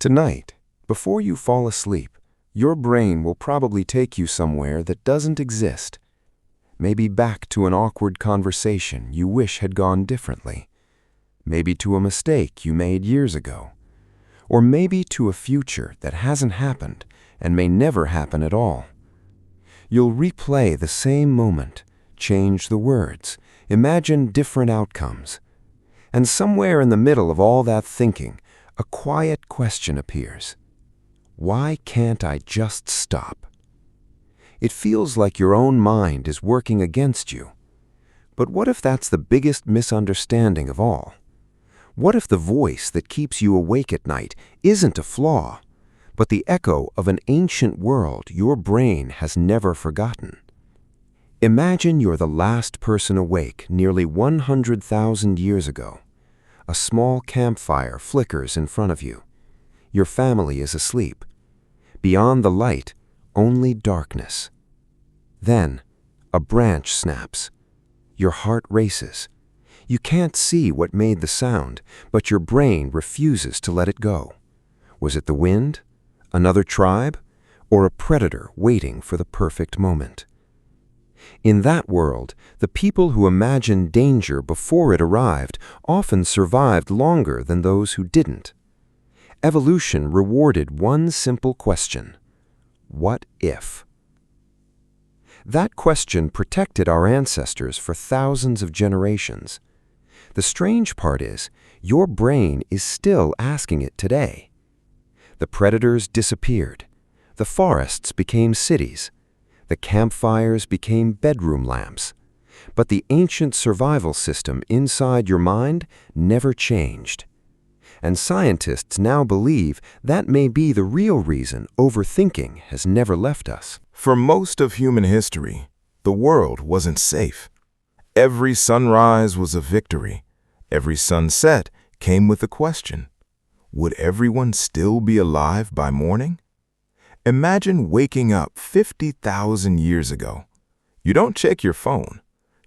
Tonight, before you fall asleep, your brain will probably take you somewhere that doesn't exist. Maybe back to an awkward conversation you wish had gone differently. Maybe to a mistake you made years ago. Or maybe to a future that hasn't happened and may never happen at all. You'll replay the same moment, change the words, imagine different outcomes. And somewhere in the middle of all that thinking, a quiet question appears. Why can't I just stop? It feels like your own mind is working against you. But what if that's the biggest misunderstanding of all? What if the voice that keeps you awake at night isn't a flaw, but the echo of an ancient world your brain has never forgotten? Imagine you're the last person awake nearly 100,000 years ago. A small campfire flickers in front of you. Your family is asleep. Beyond the light, only darkness. Then, a branch snaps. Your heart races. You can't see what made the sound, but your brain refuses to let it go. Was it the wind, another tribe, or a predator waiting for the perfect moment? In that world, the people who imagined danger before it arrived often survived longer than those who didn't. Evolution rewarded one simple question: what if? That question protected our ancestors for thousands of generations. The strange part is, your brain is still asking it today. The predators disappeared. The forests became cities. The campfires became bedroom lamps. But the ancient survival system inside your mind never changed. And scientists now believe that may be the real reason overthinking has never left us. For most of human history, the world wasn't safe. Every sunrise was a victory. Every sunset came with a question. Would everyone still be alive by morning? Imagine waking up 50,000 years ago. You don't check your phone.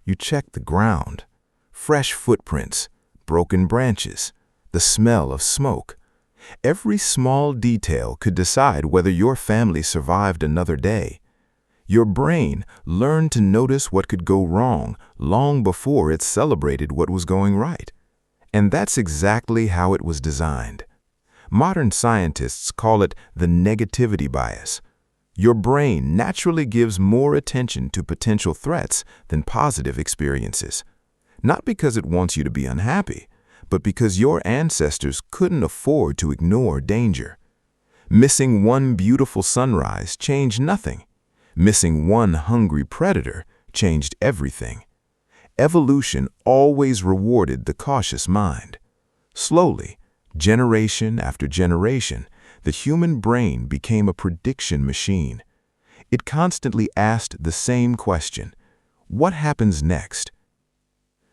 You check the ground. Fresh footprints, broken branches, the smell of smoke. Every small detail could decide whether your family survived another day. Your brain learned to notice what could go wrong long before it celebrated what was going right. And that's exactly how it was designed. Modern scientists call it the negativity bias. Your brain naturally gives more attention to potential threats than positive experiences. Not because it wants you to be unhappy, but because your ancestors couldn't afford to ignore danger. Missing one beautiful sunrise changed nothing. Missing one hungry predator changed everything. Evolution always rewarded the cautious mind. Slowly, generation after generation, the human brain became a prediction machine. It constantly asked the same question: what happens next?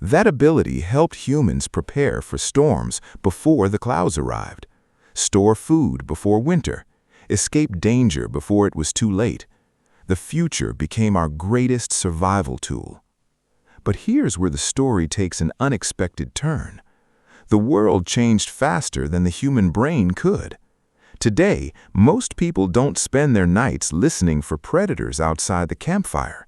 That ability helped humans prepare for storms before the clouds arrived, store food before winter, escape danger before it was too late. The future became our greatest survival tool. But here's where the story takes an unexpected turn. The world changed faster than the human brain could. Today, most people don't spend their nights listening for predators outside the campfire.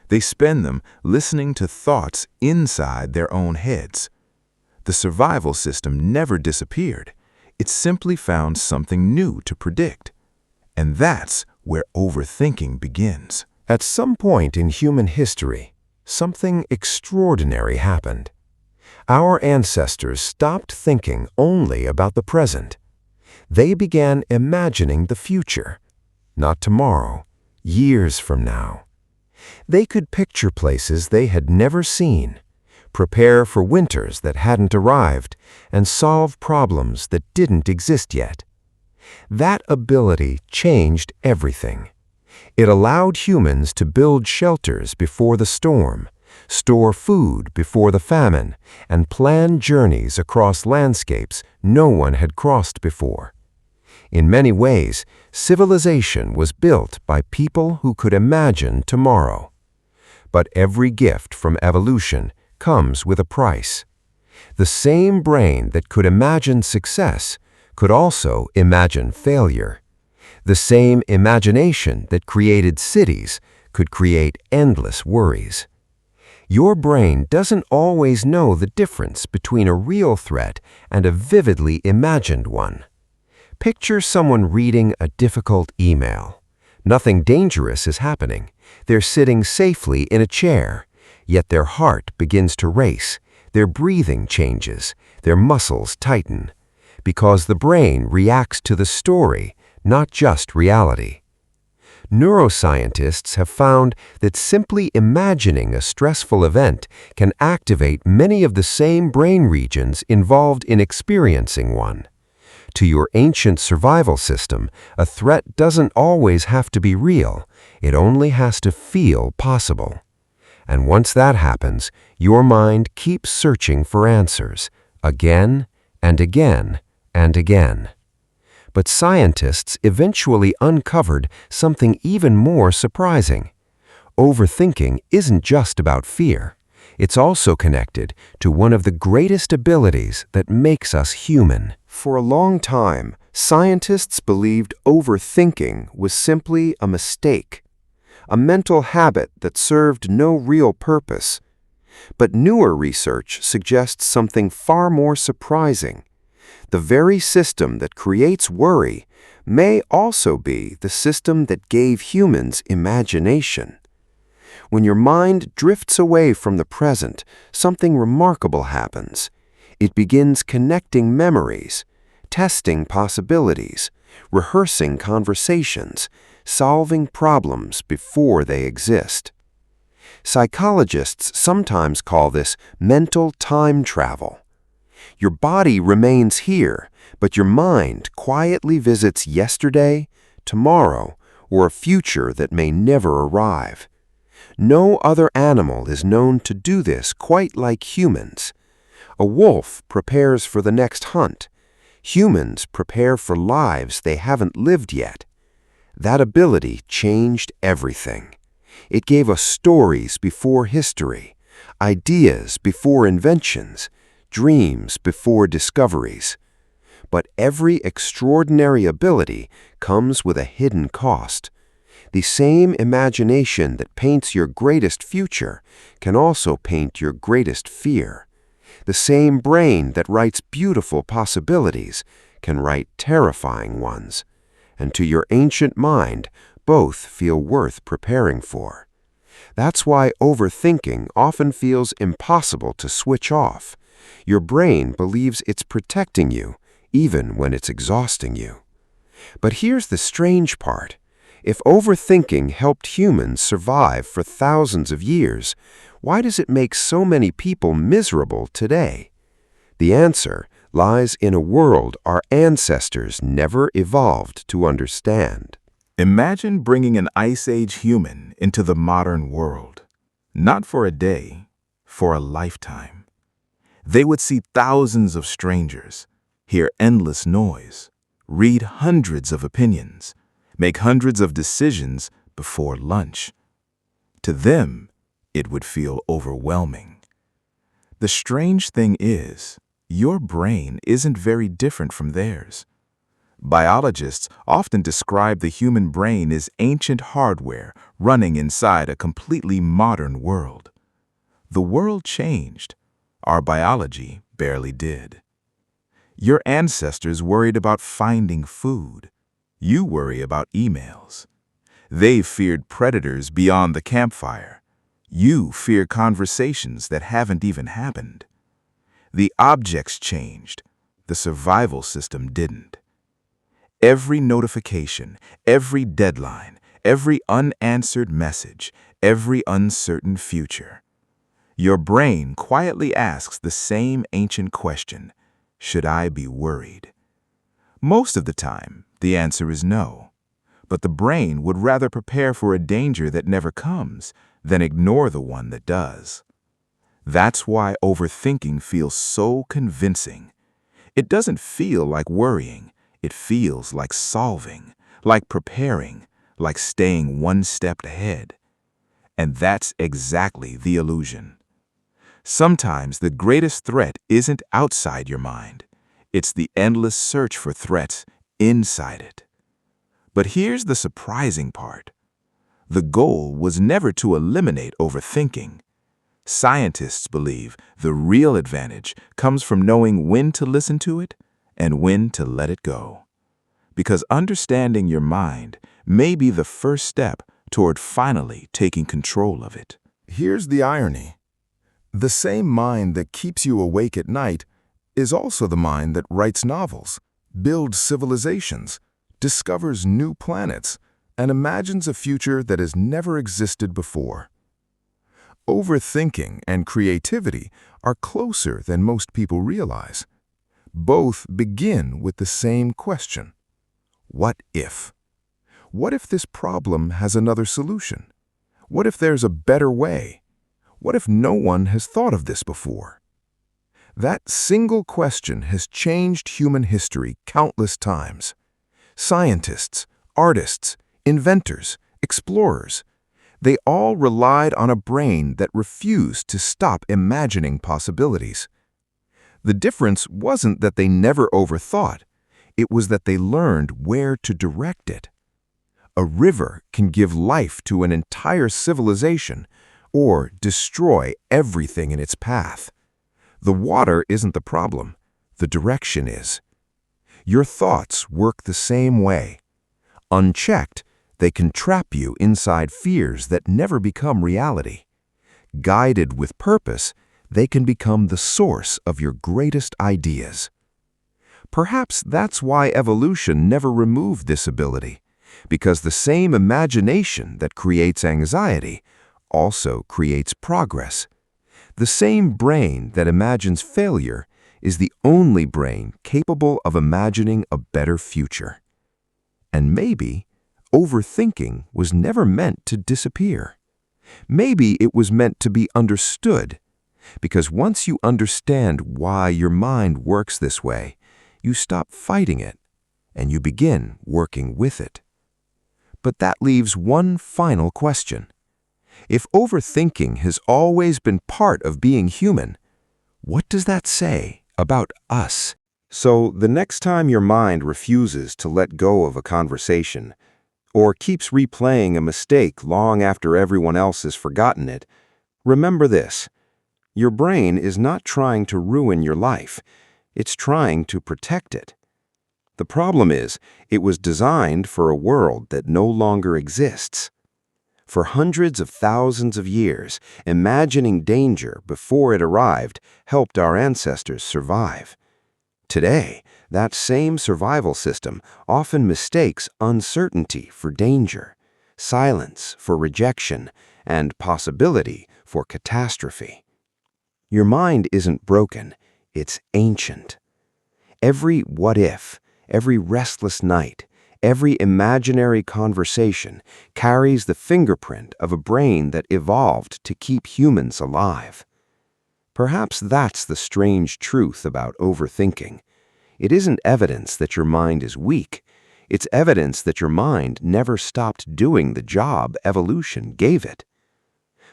They spend them listening to thoughts inside their own heads. The survival system never disappeared. It simply found something new to predict. And that's where overthinking begins. At some point in human history, something extraordinary happened. Our ancestors stopped thinking only about the present. They began imagining the future. Not tomorrow, years from now. They could picture places they had never seen, prepare for winters that hadn't arrived, and solve problems that didn't exist yet. That ability changed everything. It allowed humans to build shelters before the storm, store food before the famine, and plan journeys across landscapes no one had crossed before. In many ways, civilization was built by people who could imagine tomorrow. But every gift from evolution comes with a price. The same brain that could imagine success could also imagine failure. The same imagination that created cities could create endless worries. Your brain doesn't always know the difference between a real threat and a vividly imagined one. Picture someone reading a difficult email. Nothing dangerous is happening. They're sitting safely in a chair, yet their heart begins to race, their breathing changes, their muscles tighten, because the brain reacts to the story, not just reality. Neuroscientists have found that simply imagining a stressful event can activate many of the same brain regions involved in experiencing one. To your ancient survival system, a threat doesn't always have to be real, it only has to feel possible. And once that happens, your mind keeps searching for answers, again and again and again. But scientists eventually uncovered something even more surprising. Overthinking isn't just about fear. It's also connected to one of the greatest abilities that makes us human. For a long time, scientists believed overthinking was simply a mistake, a mental habit that served no real purpose. But newer research suggests something far more surprising. The very system that creates worry may also be the system that gave humans imagination. When your mind drifts away from the present, something remarkable happens. It begins connecting memories, testing possibilities, rehearsing conversations, solving problems before they exist. Psychologists sometimes call this mental time travel. Your body remains here, but your mind quietly visits yesterday, tomorrow, or a future that may never arrive. No other animal is known to do this quite like humans. A wolf prepares for the next hunt. Humans prepare for lives they haven't lived yet. That ability changed everything. It gave us stories before history, ideas before inventions, dreams before discoveries. But every extraordinary ability comes with a hidden cost. The same imagination that paints your greatest future can also paint your greatest fear. The same brain that writes beautiful possibilities can write terrifying ones. And to your ancient mind, both feel worth preparing for. That's why overthinking often feels impossible to switch off. Your brain believes it's protecting you, even when it's exhausting you. But here's the strange part. If overthinking helped humans survive for thousands of years, why does it make so many people miserable today? The answer lies in a world our ancestors never evolved to understand. Imagine bringing an Ice Age human into the modern world. Not for a day, for a lifetime. They would see thousands of strangers, hear endless noise, read hundreds of opinions, make hundreds of decisions before lunch. To them, it would feel overwhelming. The strange thing is, your brain isn't very different from theirs. Biologists often describe the human brain as ancient hardware running inside a completely modern world. The world changed. Our biology barely did. Your ancestors worried about finding food. You worry about emails. They feared predators beyond the campfire. You fear conversations that haven't even happened. The objects changed. The survival system didn't. Every notification, every deadline, every unanswered message, every uncertain future. Your brain quietly asks the same ancient question, should I be worried? Most of the time, the answer is no. But the brain would rather prepare for a danger that never comes than ignore the one that does. That's why overthinking feels so convincing. It doesn't feel like worrying. It feels like solving, like preparing, like staying one step ahead. And that's exactly the illusion. Sometimes the greatest threat isn't outside your mind. It's the endless search for threats inside it. But here's the surprising part. The goal was never to eliminate overthinking. Scientists believe the real advantage comes from knowing when to listen to it and when to let it go. Because understanding your mind may be the first step toward finally taking control of it. Here's the irony. The same mind that keeps you awake at night is also the mind that writes novels, builds civilizations, discovers new planets, and imagines a future that has never existed before. Overthinking and creativity are closer than most people realize. Both begin with the same question. What if? What if this problem has another solution? What if there's a better way? What if no one has thought of this before? That single question has changed human history countless times. Scientists, artists, inventors, explorers, they all relied on a brain that refused to stop imagining possibilities. The difference wasn't that they never overthought, it was that they learned where to direct it. A river can give life to an entire civilization or destroy everything in its path. The water isn't the problem, the direction is. Your thoughts work the same way. Unchecked, they can trap you inside fears that never become reality. Guided with purpose, they can become the source of your greatest ideas. Perhaps that's why evolution never removed this ability, because the same imagination that creates anxiety also creates progress. The same brain that imagines failure is the only brain capable of imagining a better future. And maybe overthinking was never meant to disappear. Maybe it was meant to be understood, because once you understand why your mind works this way, you stop fighting it and you begin working with it. But that leaves one final question. If overthinking has always been part of being human, what does that say about us? So the next time your mind refuses to let go of a conversation, or keeps replaying a mistake long after everyone else has forgotten it, remember this. Your brain is not trying to ruin your life. It's trying to protect it. The problem is, it was designed for a world that no longer exists. For hundreds of thousands of years, imagining danger before it arrived helped our ancestors survive. Today, that same survival system often mistakes uncertainty for danger, silence for rejection, and possibility for catastrophe. Your mind isn't broken, it's ancient. Every what if, every restless night, every imaginary conversation carries the fingerprint of a brain that evolved to keep humans alive. Perhaps that's the strange truth about overthinking. It isn't evidence that your mind is weak. It's evidence that your mind never stopped doing the job evolution gave it.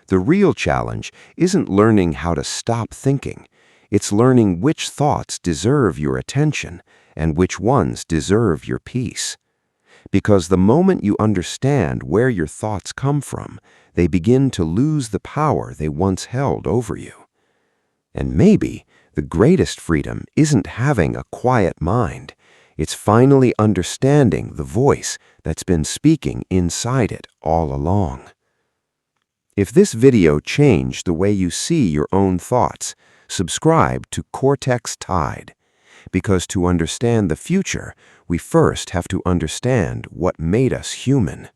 The real challenge isn't learning how to stop thinking. It's learning which thoughts deserve your attention and which ones deserve your peace. Because the moment you understand where your thoughts come from, they begin to lose the power they once held over you. And maybe the greatest freedom isn't having a quiet mind. It's finally understanding the voice that's been speaking inside it all along. If this video changed the way you see your own thoughts, subscribe to Cortex Tide. Because to understand the future, we first have to understand what made us human.